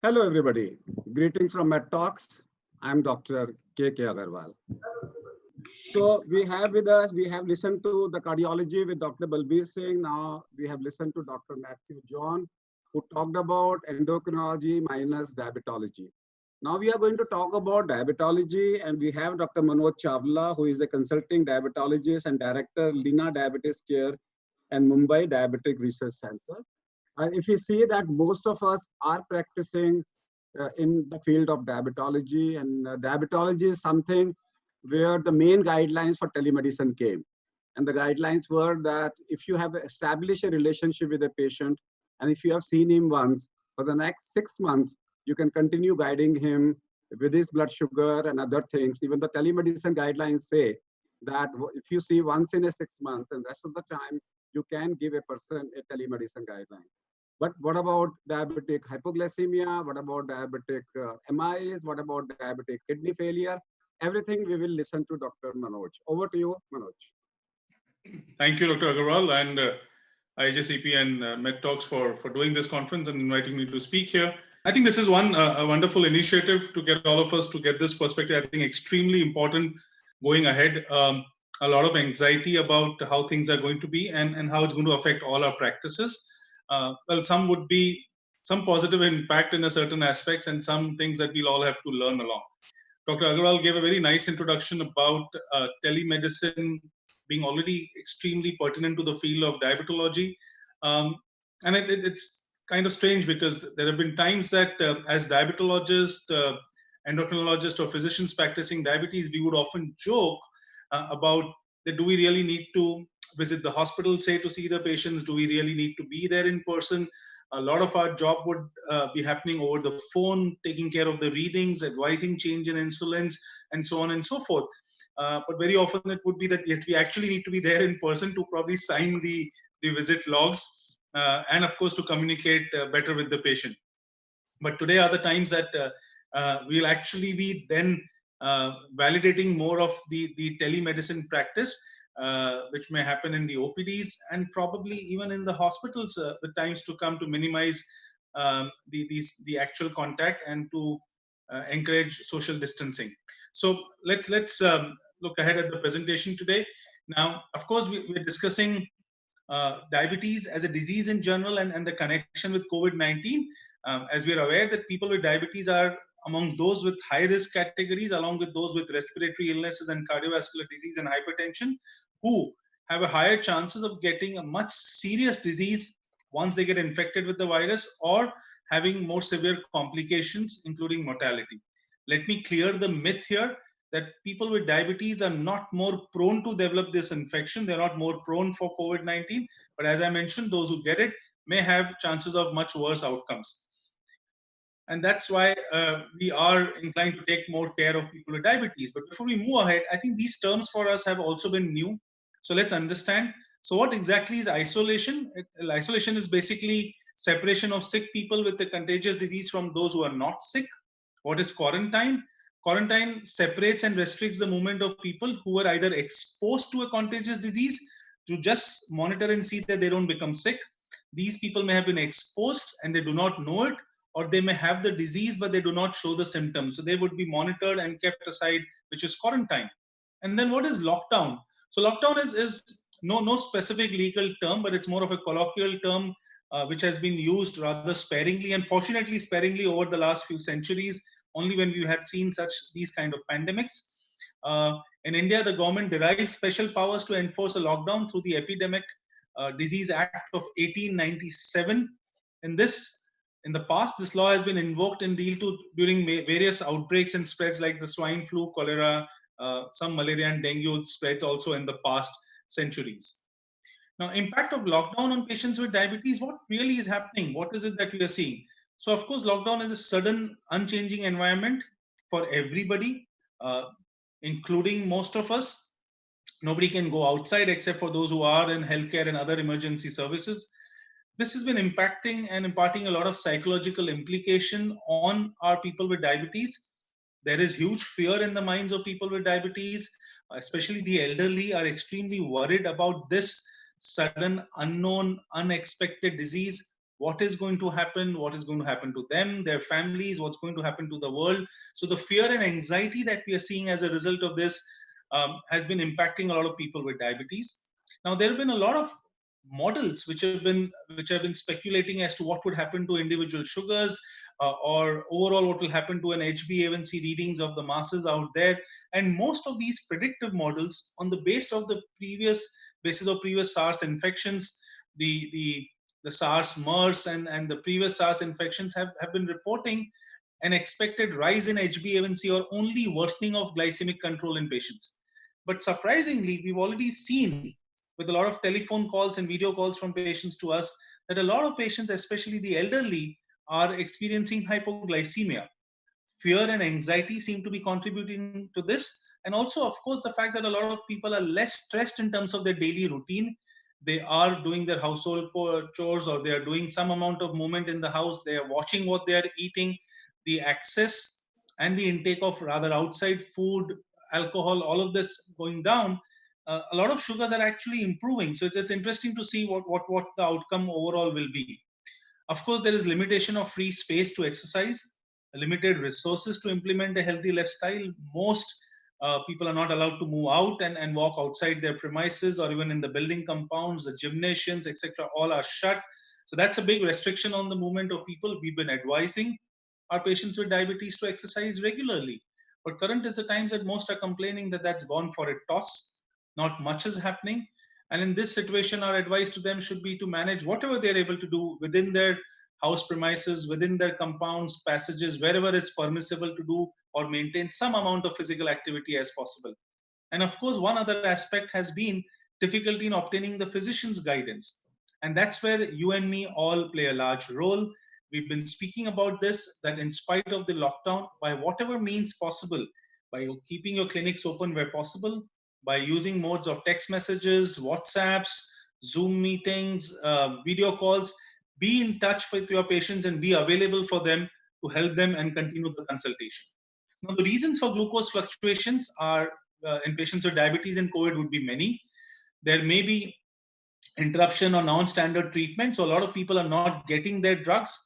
Hello, everybody. Greetings from Med Talks. I'm Dr. K. Agarwal. So we have with us, we have listened to the cardiology with Dr. Balbir Singh. Now we have listened to Dr. Matthew John, who talked about endocrinology minus diabetology. Now we are going to talk about diabetology, and we have Dr. Manoj Chawla, who is a consulting diabetologist and director, Lina Diabetes Care and Mumbai Diabetic Research Center. If you see that most of us are practicing in the field of diabetology, and diabetology is something where the main guidelines for telemedicine came. And the guidelines were that if you have established a relationship with a patient, and if you have seen him once, for the next 6 months, you can continue guiding him with his blood sugar and other things. Even the telemedicine guidelines say that if you see once in a 6 months, and rest of the time, you can give a person a telemedicine guideline. But what about diabetic hypoglycemia? What about diabetic MIs? What about diabetic kidney failure? Everything we will listen to Dr. Manoj. Over to you, Manoj. Thank you, Dr. Agarwal and IJCP and MedTalks for doing this conference and inviting me to speak here. I think this is a wonderful initiative to get all of us to get this perspective. I think extremely important going ahead. A lot of anxiety about how things are going to be and how it's going to affect all our practices. Well, some would be some positive impact in a certain aspects and some things that we'll all have to learn along. Dr. Agarwal gave a very nice introduction about telemedicine being already extremely pertinent to the field of diabetology. And it's kind of strange because there have been times that as diabetologists, endocrinologists or physicians practicing diabetes, we would often joke about that do we really need to visit the hospital, say, to see the patients? Do we really need to be there in person? A lot of our job would be happening over the phone, taking care of the readings, advising change in insulins, and so on and so forth. But very often it would be that, yes, we actually need to be there in person to probably sign the visit logs and, of course, to communicate better with the patient. But today are the times that we'll actually be then validating more of the telemedicine practice, which may happen in the OPDs and probably even in the hospitals with times to come to minimize the actual contact and to encourage social distancing. So let's look ahead at the presentation today. Now, of course, we're discussing diabetes as a disease in general and the connection with COVID-19. As we are aware that people with diabetes are amongst those with high risk categories, along with those with respiratory illnesses and cardiovascular disease and hypertension, who have a higher chances of getting a much serious disease once they get infected with the virus or having more severe complications, including mortality. Let me clear the myth here that people with diabetes are not more prone to develop this infection. They're not more prone for COVID-19. But as I mentioned, those who get it may have chances of much worse outcomes. And that's why we are inclined to take more care of people with diabetes. But before we move ahead, I think these terms for us have also been new. So let's understand. So what exactly is isolation? Isolation is basically separation of sick people with the contagious disease from those who are not sick. What is quarantine? Quarantine separates and restricts the movement of people who are either exposed to a contagious disease to just monitor and see that they don't become sick. These people may have been exposed and they do not know it, or they may have the disease but they do not show the symptoms. So they would be monitored and kept aside, which is quarantine. And then what is lockdown? So lockdown is no specific legal term, but it's more of a colloquial term which has been used rather sparingly, and fortunately sparingly over the last few centuries, only when we had seen these kind of pandemics. In India, the government derives special powers to enforce a lockdown through the Epidemic Disease Act of 1897. In the past, this law has been invoked in during various outbreaks and spreads like the swine flu, cholera, some malaria and dengue spreads also in the past centuries. Now, impact of lockdown on patients with diabetes, what really is happening? What is it that we are seeing? So, of course, lockdown is a sudden, unchanging environment for everybody, including most of us. Nobody can go outside except for those who are in healthcare and other emergency services. This has been impacting and imparting a lot of psychological implication on our people with diabetes. There is huge fear in the minds of people with diabetes, especially the elderly are extremely worried about this sudden, unknown, unexpected disease. what is going to happen, what is going to happen to them, their families, what's going to happen to the world. So the fear and anxiety that we are seeing as a result of this has been impacting a lot of people with diabetes. Now, there have been a lot of models which have been speculating as to what would happen to individual sugars, or overall what will happen to an HbA1c readings of the masses out there. And most of these predictive models, on the basis of previous SARS infections, the SARS, MERS, and the previous SARS infections have been reporting an expected rise in HbA1c or only worsening of glycemic control in patients. But surprisingly, we've already seen with a lot of telephone calls and video calls from patients to us that a lot of patients, especially the elderly, are experiencing hypoglycemia. Fear and anxiety seem to be contributing to this. And also, of course, the fact that a lot of people are less stressed in terms of their daily routine. They are doing their household chores, or they are doing some amount of movement in the house. They are watching what they are eating. The access and the intake of rather outside food, alcohol, all of this going down. A lot of sugars are actually improving. So it's interesting to see what the outcome overall will be. Of course, there is limitation of free space to exercise, limited resources to implement a healthy lifestyle. Most people are not allowed to move out and walk outside their premises, or even in the building compounds. The gymnasiums, etc., all are shut. So that's a big restriction on the movement of people. We've been advising our patients with diabetes to exercise regularly. But current is the times that most are complaining that that's gone for a toss. Not much is happening. And in this situation, our advice to them should be to manage whatever they're able to do within their house premises, within their compounds, passages, wherever it's permissible to do or maintain some amount of physical activity as possible. And of course, one other aspect has been difficulty in obtaining the physician's guidance. And that's where you and me all play a large role. We've been speaking about this, that in spite of the lockdown, by whatever means possible, by keeping your clinics open where possible, by using modes of text messages, WhatsApps, Zoom meetings, video calls, be in touch with your patients and be available for them to help them and continue the consultation. Now, the reasons for glucose fluctuations are in patients with diabetes and COVID would be many. There may be interruption or non-standard treatment. So a lot of people are not getting their drugs.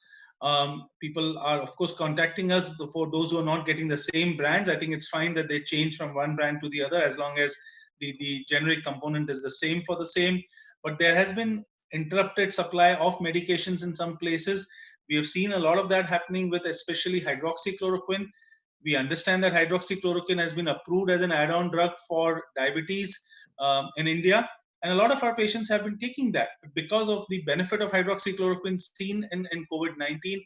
People are, of course, contacting us for those who are not getting the same brands. I think it's fine that they change from one brand to the other as long as the generic component is the same for the same. But there has been interrupted supply of medications in some places. We have seen a lot of that happening with especially hydroxychloroquine. We understand that hydroxychloroquine has been approved as an add-on drug for diabetes in India. And a lot of our patients have been taking that because of the benefit of hydroxychloroquine seen in COVID-19.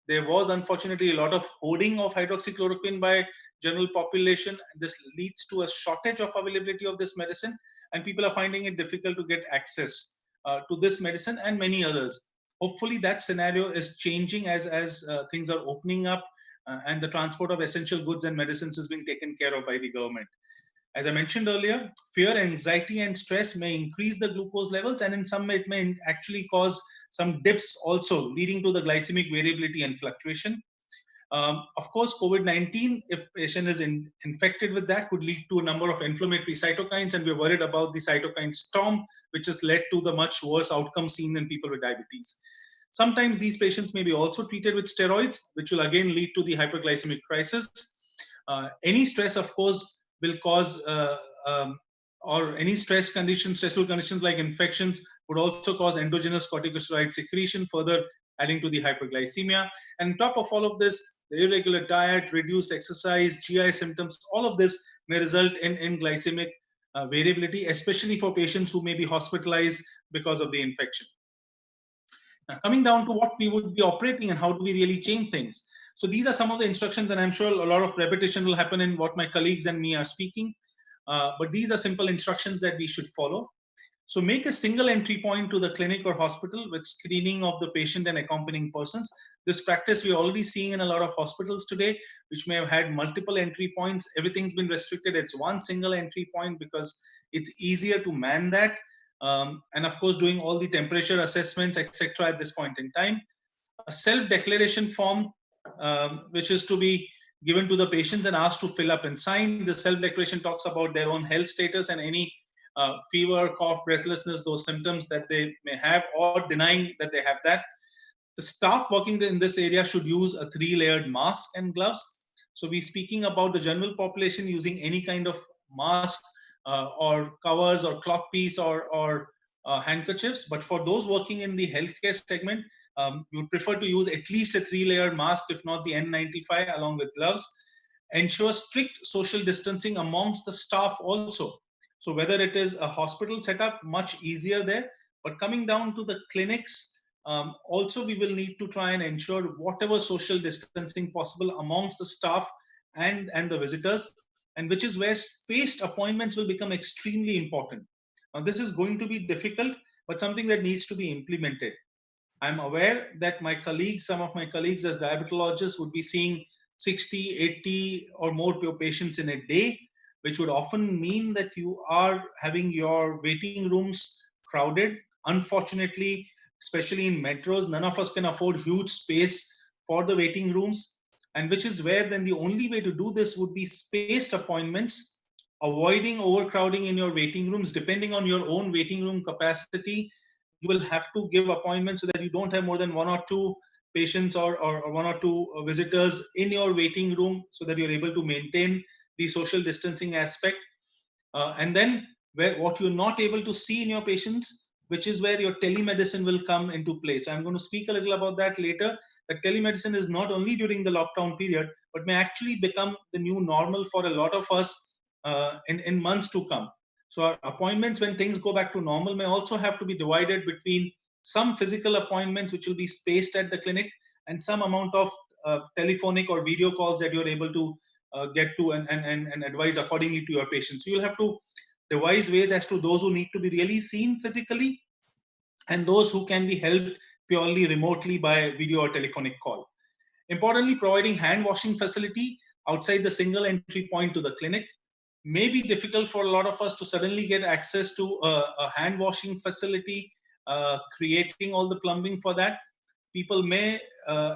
There was unfortunately a lot of hoarding of hydroxychloroquine by general population. This leads to a shortage of availability of this medicine, and people are finding it difficult to get access to this medicine and many others. Hopefully that scenario is changing as things are opening up and the transport of essential goods and medicines is being taken care of by the government. As I mentioned earlier, fear, anxiety, and stress may increase the glucose levels, and in some it may actually cause some dips also, leading to the glycemic variability and fluctuation. Of course, COVID-19, if patient is infected with that, could lead to a number of inflammatory cytokines, and we're worried about the cytokine storm, which has led to the much worse outcome seen in people with diabetes. Sometimes these patients may be also treated with steroids, which will again lead to the hyperglycemic crisis. Any stress, of course, will cause or any stressful conditions like infections would also cause endogenous corticosteroid secretion, further adding to the hyperglycemia. And on top of all of this, the irregular diet, reduced exercise, GI symptoms, all of this may result in glycemic variability, especially for patients who may be hospitalized because of the infection. Now, coming down to what we would be operating and how do we really change things. So these are some of the instructions, and I'm sure a lot of repetition will happen in what my colleagues and me are speaking. But these are simple instructions that we should follow. So make a single entry point to the clinic or hospital with screening of the patient and accompanying persons. This practice we're already seeing in a lot of hospitals today, which may have had multiple entry points. Everything's been restricted. It's one single entry point because it's easier to man that. And of course, doing all the temperature assessments, etc. at this point in time. A self-declaration form, which is to be given to the patient and asked to fill up and sign. The self-declaration talks about their own health status and any fever, cough, breathlessness, those symptoms that they may have, or denying that they have that. The staff working in this area should use a 3-layered mask and gloves. So we're speaking about the general population using any kind of mask or covers or cloth piece or handkerchiefs. But for those working in the healthcare segment, we would prefer to use at least a 3-layer mask, if not the N95, along with gloves. Ensure strict social distancing amongst the staff also. So whether it is a hospital setup, much easier there. But coming down to the clinics, also we will need to try and ensure whatever social distancing possible amongst the staff and the visitors, and which is where spaced appointments will become extremely important. Now this is going to be difficult, but something that needs to be implemented. I'm aware that my colleagues, some of my colleagues as diabetologists would be seeing 60, 80 or more patients in a day, which would often mean that you are having your waiting rooms crowded. Unfortunately, especially in metros, none of us can afford huge space for the waiting rooms, and which is where then the only way to do this would be spaced appointments, avoiding overcrowding in your waiting rooms. Depending on your own waiting room capacity, you will have to give appointments so that you don't have more than 1 or 2 patients or 1 or 2 visitors in your waiting room, so that you're able to maintain the social distancing aspect. And then what you're not able to see in your patients, which is where your telemedicine will come into play. So I'm going to speak a little about that later. That telemedicine is not only during the lockdown period, but may actually become the new normal for a lot of us in months to come. So our appointments, when things go back to normal, may also have to be divided between some physical appointments, which will be spaced at the clinic, and some amount of telephonic or video calls that you're able to get to and advise accordingly to your patients. So you'll have to devise ways as to those who need to be really seen physically and those who can be helped purely remotely by video or telephonic call. Importantly, providing hand washing facility outside the single entry point to the clinic. May be difficult for a lot of us to suddenly get access to a hand washing facility, creating all the plumbing for that. People may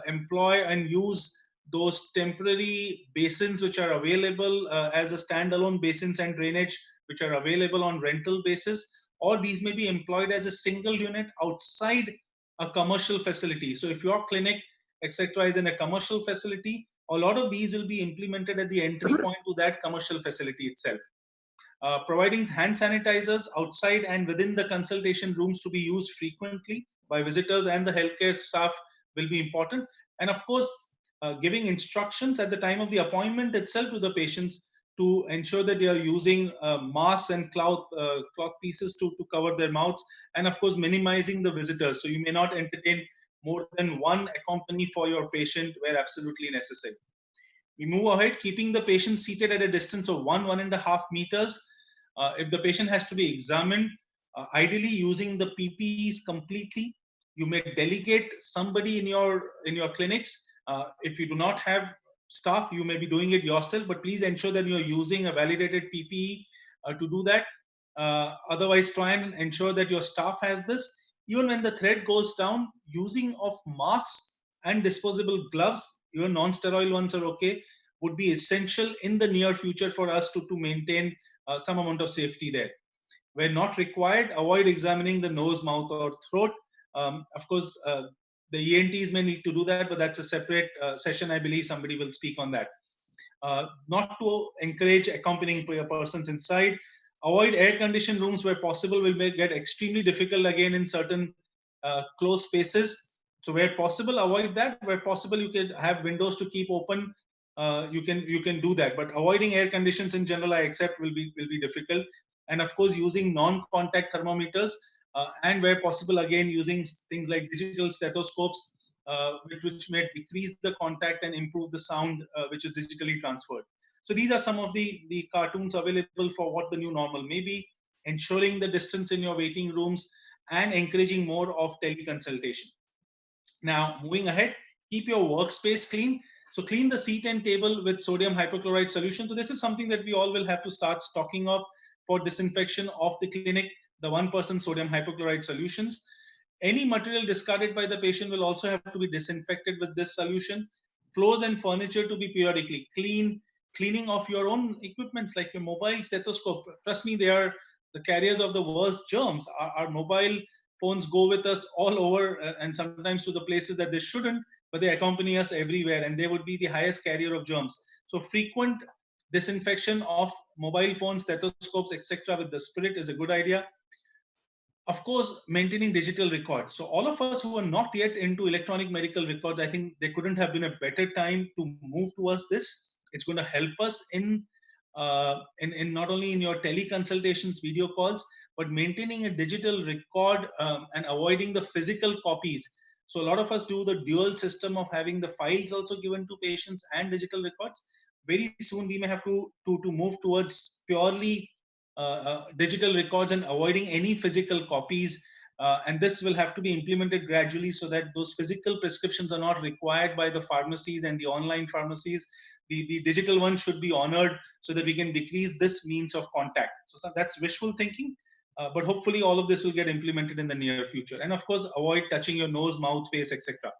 employ and use those temporary basins which are available as a standalone basins and drainage, which are available on rental basis, or these may be employed as a single unit outside a commercial facility. So if your clinic, etc., is in a commercial facility, a lot of these will be implemented at the entry point to that commercial facility itself. Providing hand sanitizers outside and within the consultation rooms to be used frequently by visitors and the healthcare staff will be important. And of course, giving instructions at the time of the appointment itself to the patients to ensure that they are using masks and cloth pieces to cover their mouths, and of course minimizing the visitors. So you may not entertain more than one accompany for your patient where absolutely necessary. We move ahead, keeping the patient seated at a distance of 1.5 meters. If the patient has to be examined, ideally using the PPEs completely. You may delegate somebody in your clinics. If you do not have staff, you may be doing it yourself, but please ensure that you're using a validated PPE to do that. Otherwise, try and ensure that your staff has this. Even when the thread goes down, using of masks and disposable gloves, even non-sterile ones are okay, would be essential in the near future for us to maintain some amount of safety there. Where not required, avoid examining the nose, mouth, or throat. Of course, the ENTs may need to do that, but that's a separate session. I believe somebody will speak on that. Not to encourage accompanying persons inside. Avoid air-conditioned rooms where possible. Will get extremely difficult again in certain closed spaces. So where possible, avoid that. Where possible, you can have windows to keep open. You can do that. But avoiding air conditions in general, I accept, will be difficult. And of course, using non-contact thermometers, and where possible, again using things like digital stethoscopes, which may decrease the contact and improve the sound, which is digitally transferred. So these are some of the cartoons available for what the new normal may be, ensuring the distance in your waiting rooms and encouraging more of teleconsultation. Now, moving ahead, keep your workspace clean. So clean the seat and table with sodium hypochlorite solution. So this is something that we all will have to start stocking up for disinfection of the clinic, the 1% sodium hypochlorite solutions. Any material discarded by the patient will also have to be disinfected with this solution. Floors and furniture to be periodically cleaned. Cleaning of your own equipments like your mobile stethoscope. Trust me, they are the carriers of the worst germs. Our mobile Phones go with us all over and sometimes to the places that they shouldn't, but they accompany us everywhere and they would be the highest carrier of germs. So frequent disinfection of mobile phones, stethoscopes, etc. with the spirit is a good idea. Of course, maintaining digital records. So all of us who are not yet into electronic medical records, I think there couldn't have been a better time to move towards this. It's going to help us in not only in your teleconsultations, video calls, but maintaining a digital record and avoiding the physical copies. So a lot of us do the dual system of having the files also given to patients and digital records. Very soon we may have to move towards purely digital records and avoiding any physical copies. And this will have to be implemented gradually so that those physical prescriptions are not required by the pharmacies and the online pharmacies. The digital one should be honored so that we can decrease this means of contact. So that's wishful thinking, but hopefully all of this will get implemented in the near future. And of course, avoid touching your nose, mouth, face, etc.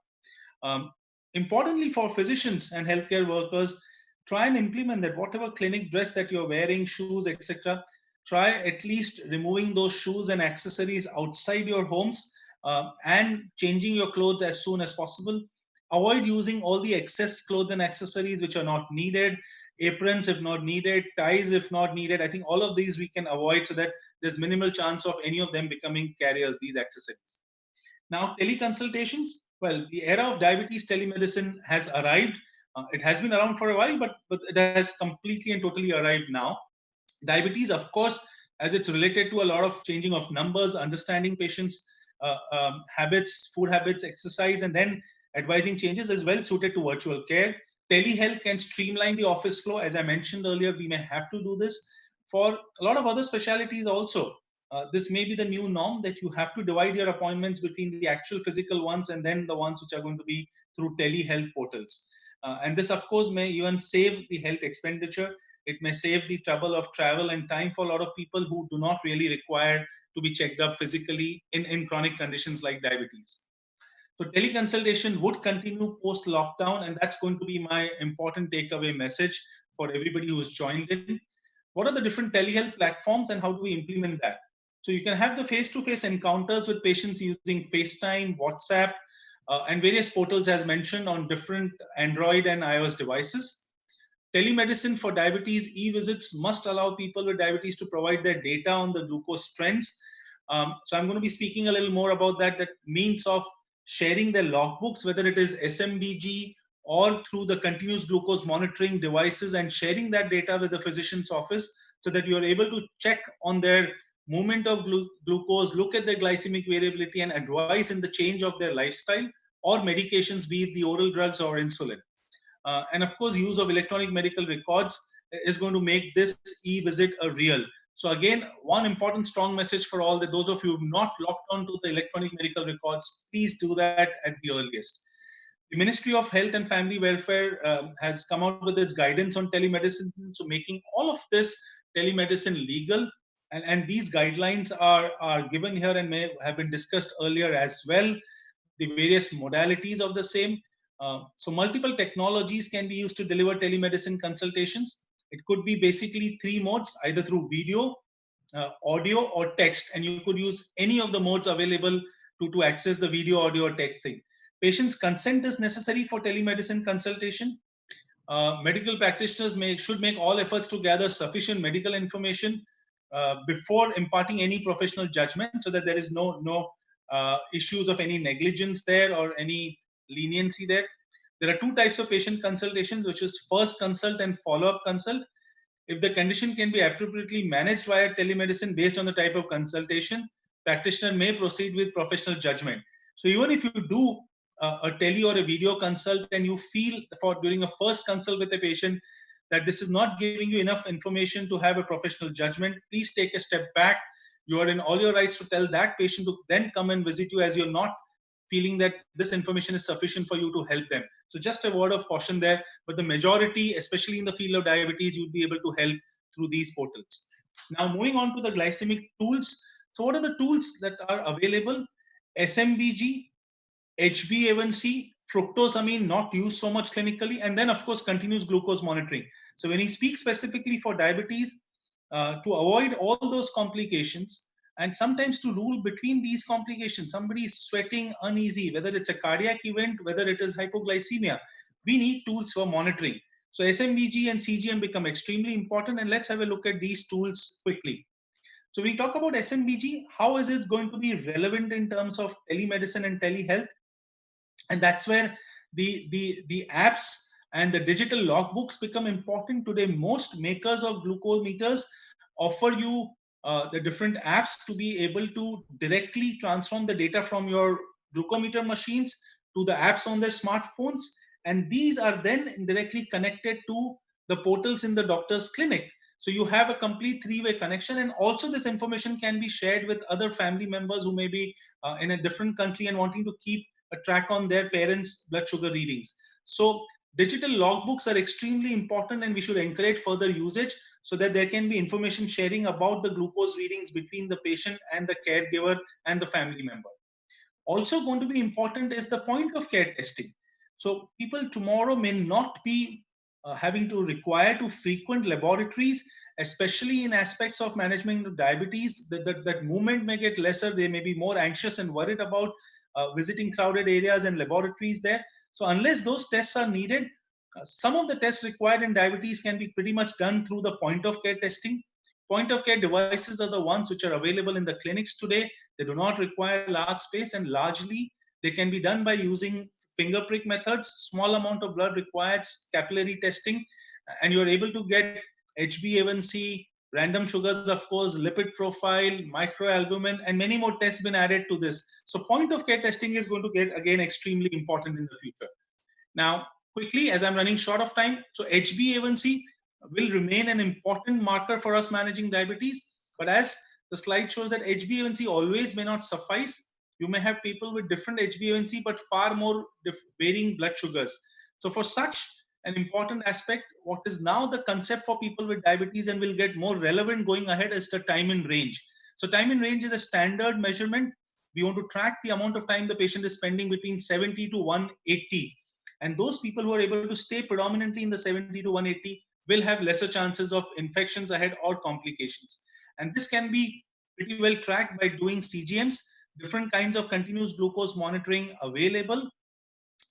Importantly for physicians and healthcare workers, try and implement that whatever clinic dress that you're wearing, shoes, etc., try at least removing those shoes and accessories outside your homes and changing your clothes as soon as possible. Avoid using all the excess clothes and accessories which are not needed, aprons if not needed, ties if not needed. I think all of these we can avoid so that there's minimal chance of any of them becoming carriers, these accessories. Now, teleconsultations. Well, the era of diabetes telemedicine has arrived. It has been around for a while, but it has completely and totally arrived now. Diabetes, of course, as it's related to a lot of changing of numbers, understanding patients' habits, food habits, exercise, and then advising changes is well suited to virtual care. Telehealth can streamline the office flow. As I mentioned earlier, we may have to do this for a lot of other specialties also. This may be the new norm that you have to divide your appointments between the actual physical ones and then the ones which are going to be through telehealth portals. And this, of course, may even save the health expenditure. It may save the trouble of travel and time for a lot of people who do not really require to be checked up physically in chronic conditions like diabetes. So teleconsultation would continue post-lockdown, and that's going to be my important takeaway message for everybody who's joined in. What are the different telehealth platforms and how do we implement that? So you can have the face-to-face encounters with patients using FaceTime, WhatsApp, and various portals as mentioned on different Android and iOS devices. Telemedicine for diabetes e-visits must allow people with diabetes to provide their data on the glucose trends. So I'm going to be speaking a little more about that means of sharing their logbooks, whether it is SMBG or through the continuous glucose monitoring devices, and sharing that data with the physician's office so that you are able to check on their movement of glucose, look at their glycemic variability, and advise in the change of their lifestyle or medications, be it the oral drugs or insulin. And of course, use of electronic medical records is going to make this e-visit a real. So again, one important strong message for all that those of you who have not locked on to the electronic medical records, please do that at the earliest. The Ministry of Health and Family Welfare has come out with its guidance on telemedicine, so making all of this telemedicine legal. And these guidelines are given here and may have been discussed earlier as well, the various modalities of the same. So multiple technologies can be used to deliver telemedicine consultations. It could be basically 3 modes, either through video, audio, or text. And you could use any of the modes available to access the video, audio, or text thing. Patient's consent is necessary for telemedicine consultation. Medical practitioners should make all efforts to gather sufficient medical information before imparting any professional judgment, so that there is no issues of any negligence there or any leniency there. There are 2 types of patient consultations, which is first consult and follow-up consult. If the condition can be appropriately managed via telemedicine based on the type of consultation, practitioner may proceed with professional judgment. So even if you do a tele or a video consult and you feel during a first consult with a patient that this is not giving you enough information to have a professional judgment, please take a step back. You are in all your rights to tell that patient to then come and visit you, as you're not feeling that this information is sufficient for you to help them. So just a word of caution there, but the majority, especially in the field of diabetes, you'll be able to help through these portals. Now moving on to the glycemic tools. So what are the tools that are available? SMBG, HbA1c, fructosamine, not used so much clinically, and then of course continuous glucose monitoring. So when he speaks specifically for diabetes, to avoid all those complications and sometimes to rule between these complications. Somebody is sweating, uneasy, whether it's a cardiac event, whether it is hypoglycemia. We need tools for monitoring. So SMBG and CGM become extremely important, and let's have a look at these tools quickly. So we talk about SMBG, how is it going to be relevant in terms of telemedicine and telehealth? And that's where the apps and the digital logbooks become important today. Most makers of glucose meters offer you the different apps to be able to directly transform the data from your glucometer machines to the apps on their smartphones. And these are then directly connected to the portals in the doctor's clinic. So you have a complete three-way connection, and also this information can be shared with other family members who may be in a different country and wanting to keep a track on their parents' blood sugar readings. So digital logbooks are extremely important, and we should encourage further usage so that there can be information sharing about the glucose readings between the patient and the caregiver and the family member. Also going to be important is the point of care testing. So people tomorrow may not be having to require to frequent laboratories, especially in aspects of management of diabetes. That movement may get lesser. They may be more anxious and worried about visiting crowded areas and laboratories there. So unless those tests are needed, some of the tests required in diabetes can be pretty much done through the point of care testing. Point of care devices are the ones which are available in the clinics today. They do not require large space, and largely they can be done by using finger prick methods. Small amount of blood requires capillary testing, and you're able to get HbA1c, random sugars, of course, lipid profile, microalbumin, and many more tests been added to this. So point of care testing is going to get again extremely important in the future. Now, quickly, as I'm running short of time, so HbA1c will remain an important marker for us managing diabetes. But as the slide shows that HbA1c always may not suffice. You may have people with different HbA1c, but far more varying blood sugars. So for such an important aspect, what is now the concept for people with diabetes and will get more relevant going ahead is the time in range. So time in range is a standard measurement. We want to track the amount of time the patient is spending between 70 to 180. And those people who are able to stay predominantly in the 70 to 180 will have lesser chances of infections ahead or complications. And this can be pretty well tracked by doing CGMs, different kinds of continuous glucose monitoring available,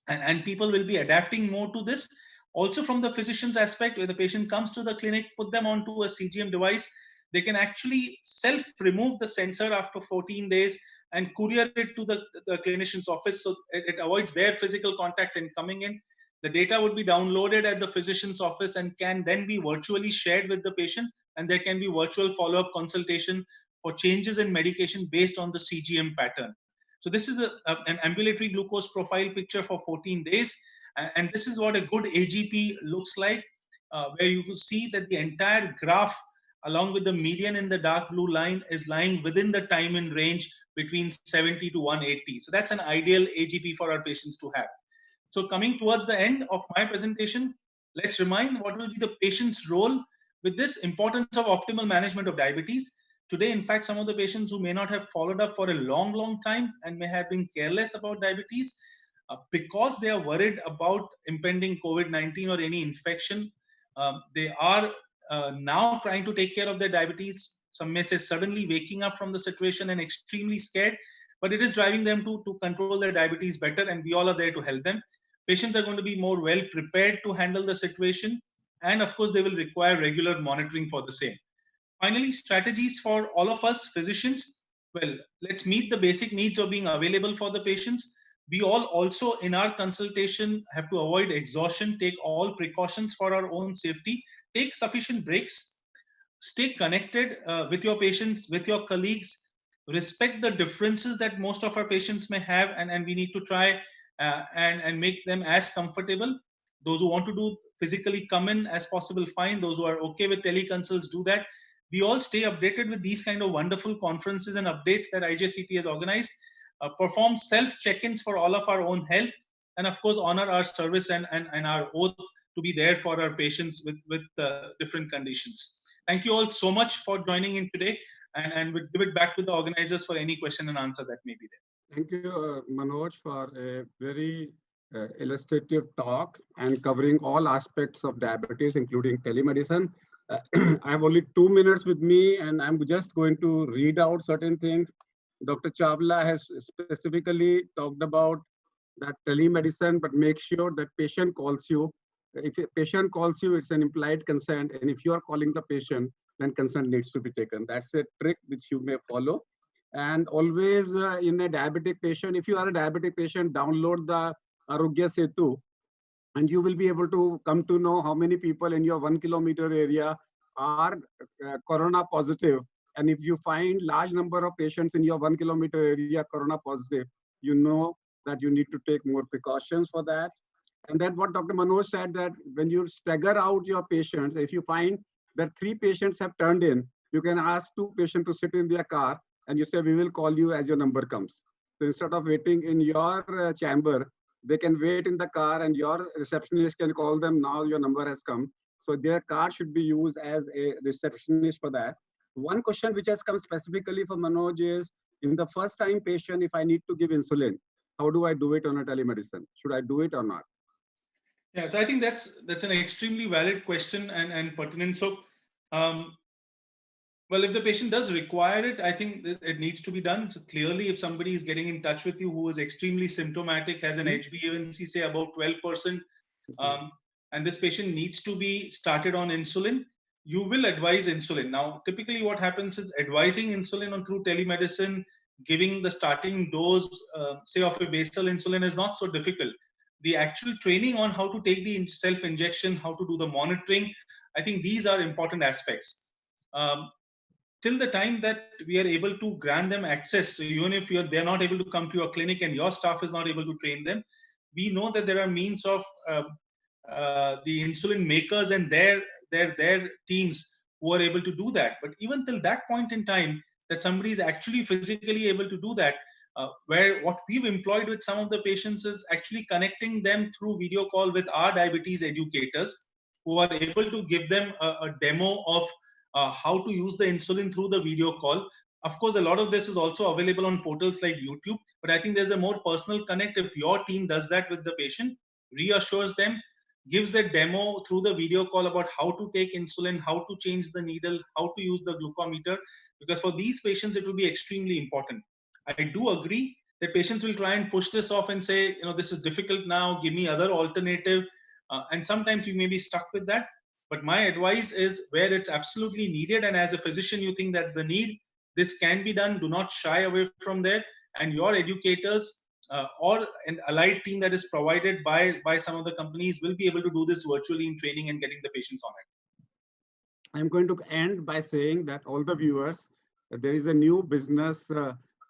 and people will be adapting more to this. Also from the physician's aspect, where the patient comes to the clinic, put them onto a CGM device, they can actually self-remove the sensor after 14 days and courier it to the clinician's office, so it avoids their physical contact and coming in. The data would be downloaded at the physician's office and can then be virtually shared with the patient, and there can be virtual follow-up consultation for changes in medication based on the CGM pattern. So this is an ambulatory glucose profile picture for 14 days. And this is what a good AGP looks like, where you could see that the entire graph, along with the median in the dark blue line, is lying within the time in range between 70 to 180. So that's an ideal AGP for our patients to have. So coming towards the end of my presentation, let's remind what will be the patient's role with this importance of optimal management of diabetes. Today, in fact, some of the patients who may not have followed up for a long, long time and may have been careless about diabetes, because they are worried about impending COVID-19 or any infection, they are now trying to take care of their diabetes. Some may say suddenly waking up from the situation and extremely scared, but it is driving them to control their diabetes better, and we all are there to help them. Patients are going to be more well prepared to handle the situation, and of course, they will require regular monitoring for the same. Finally, strategies for all of us physicians. Well, let's meet the basic needs of being available for the patients. We all also in our consultation have to avoid exhaustion, take all precautions for our own safety, take sufficient breaks, stay connected with your patients, with your colleagues, respect the differences that most of our patients may have, and we need to try and make them as comfortable. Those who want to do physically come in as possible, fine. Those who are okay with teleconsults, do that. We all stay updated with these kind of wonderful conferences and updates that IJCP has organized, perform self-check-ins for all of our own health, and of course honor our service and our oath to be there for our patients with different conditions. Thank you all so much for joining in today, and we'll give it back to the organizers for any question and answer that may be there. Thank you, Manoj, for a very illustrative talk and covering all aspects of diabetes, including telemedicine. I have only 2 minutes with me, and I'm just going to read out certain things. Dr. Chawla has specifically talked about that telemedicine, but make sure that patient calls you. If a patient calls you, it's an implied consent, and if you are calling the patient, then consent needs to be taken. That's a trick which you may follow. And always in a diabetic patient, if you are a diabetic patient, download the Arogya Setu, and you will be able to come to know how many people in your 1 kilometer area are corona positive. And if you find large number of patients in your 1 kilometer area corona positive, you know that you need to take more precautions for that. And then what Dr. Manoj said, that when you stagger out your patients, if you find that 3 patients have turned in, you can ask 2 patients to sit in their car, and you say, we will call you as your number comes. So instead of waiting in your chamber, they can wait in the car, and your receptionist can call them, now your number has come. So their card should be used as a receptionist for that. One question which has come specifically for Manoj is, in the first time patient, if I need to give insulin, how do I do it on a telemedicine? Should I do it or not? Yeah, so I think that's an extremely valid question and pertinent. So, well, if the patient does require it, I think it needs to be done. So clearly, if somebody is getting in touch with you who is extremely symptomatic, has an HbA1c say about 12%, and this patient needs to be started on insulin, you will advise insulin. Now, typically what happens is advising insulin on through telemedicine, giving the starting dose, say of a basal insulin, is not so difficult. The actual training on how to take the self-injection, how to do the monitoring, I think these are important aspects. Till the time that we are able to grant them access, so even if they're not able to come to your clinic and your staff is not able to train them, we know that there are means of the insulin makers and their teams who are able to do that. But even till that point in time, that somebody is actually physically able to do that, where what we've employed with some of the patients is actually connecting them through video call with our diabetes educators, who are able to give them a demo of how to use the insulin through the video call. Of course, a lot of this is also available on portals like YouTube, but I think there's a more personal connect if your team does that with the patient, reassures them, gives a demo through the video call about how to take insulin, how to change the needle, how to use the glucometer, because for these patients, it will be extremely important. I do agree that patients will try and push this off and say, this is difficult now, give me other alternative. And sometimes you may be stuck with that. But my advice is, where it's absolutely needed, and as a physician you think that's the need, this can be done. Do not shy away from there. And your educators or an allied team that is provided by some of the companies will be able to do this virtually in training and getting the patients on it. I'm going to end by saying that all the viewers, there is a new business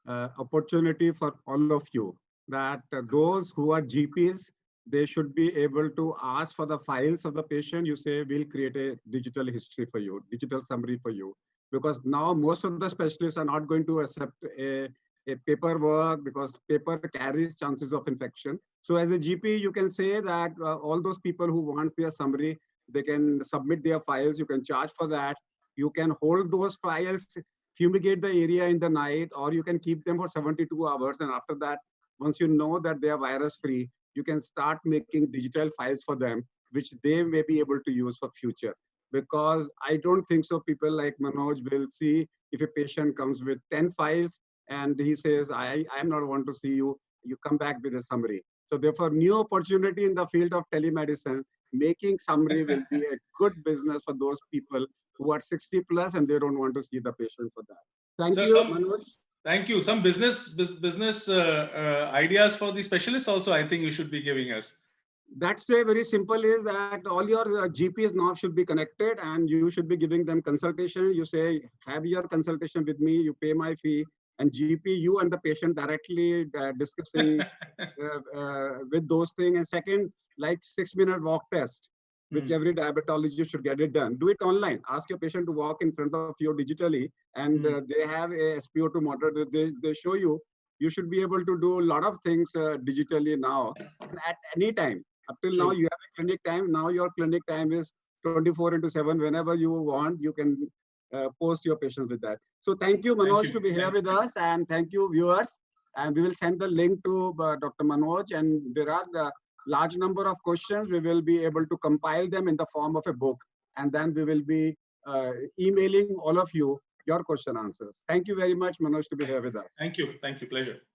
opportunity for all of you, that those who are GPs, they should be able to ask for the files of the patient. You say, we'll create a digital history for you, digital summary for you. Because now most of the specialists are not going to accept a paperwork, because paper carries chances of infection. So as a GP, you can say that all those people who want their summary, they can submit their files. You can charge for that. You can hold those files, fumigate the area in the night, or you can keep them for 72 hours. And after that, once you know that they are virus free, you can start making digital files for them, which they may be able to use for future. Because I don't think so people like Manoj will see if a patient comes with 10 files and he says, I'm not want to see you, you come back with a summary. So therefore, new opportunity in the field of telemedicine, making summary will be a good business for those people who are 60 plus and they don't want to see the patient for that. Thank you, Manoj. Thank you. Some business ideas for the specialists also, I think you should be giving us. That's a very simple, is that all your GPs now should be connected and you should be giving them consultation. You say, have your consultation with me, you pay my fee, and GP, you and the patient directly discussing with those things. And second, like 6-minute walk test, which every diabetologist should get it done. Do it online. Ask your patient to walk in front of you digitally, and they have a SpO2 monitor. They show you. You should be able to do a lot of things digitally now, at any time. Up till now, you have a clinic time. Now your clinic time is 24/7. Whenever you want, you can post your patients with that. So thank you, Manoj, to be here with us, and thank you, viewers. And we will send the link to Dr. Manoj, and there are the large number of questions. We will be able to compile them in the form of a book, and then we will be emailing all of you your question answers. Thank you very much, Manoj, to be here with us. Thank you. Thank you. Pleasure.